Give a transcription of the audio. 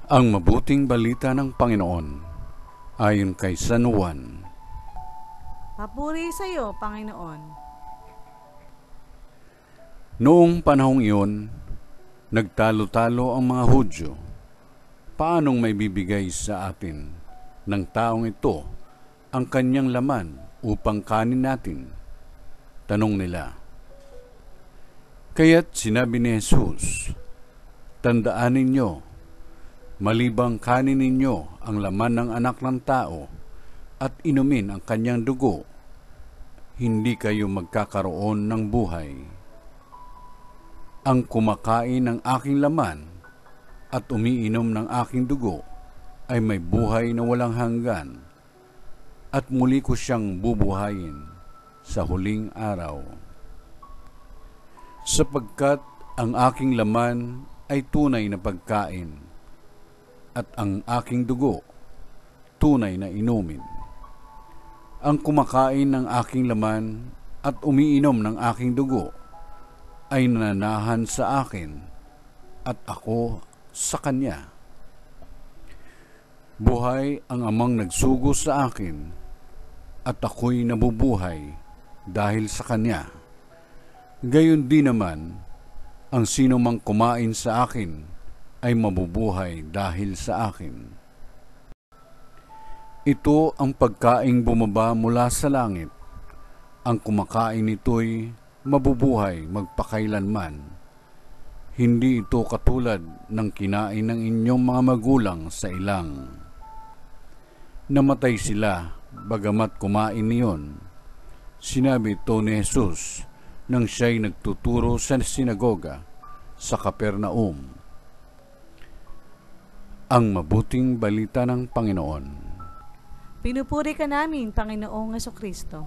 Ang mabuting balita ng Panginoon ayon kay San Juan. Papuri sa iyo, Panginoon. Noong panahong iyon, nagtalo-talo ang mga Hudyo. Paanong may bibigay sa atin ng taong ito ang kanyang laman upang kanin natin? Tanong nila. Kaya't sinabi ni Jesus, tandaan ninyo, malibang kanin ninyo ang laman ng anak ng tao at inumin ang kanyang dugo, hindi kayo magkakaroon ng buhay. Ang kumakain ng aking laman at umiinom ng aking dugo ay may buhay na walang hanggan, at muli ko siyang bubuhayin sa huling araw. Sapagkat ang aking laman ay tunay na pagkain, at ang aking dugo tunay na inumin. Ang kumakain ng aking laman at umiinom ng aking dugo ay nananahan sa akin at ako sa kanya. Buhay ang amang nagsugo sa akin at ako'y nabubuhay dahil sa kanya. Gayon din naman, ang sino mang kumain sa akin ay mabubuhay dahil sa akin. Ito ang pagkaing bumaba mula sa langit. Ang kumakain nito'y mabubuhay magpakailanman. Hindi ito katulad ng kinain ng inyong mga magulang sa ilang. Namatay sila, bagamat kumain niyon. Sinabi ito ni Jesus nang siya'y nagtuturo sa sinagoga sa Capernaum. Ang mabuting balita ng Panginoon. Pinupuri ka namin, Panginoong Jesucristo.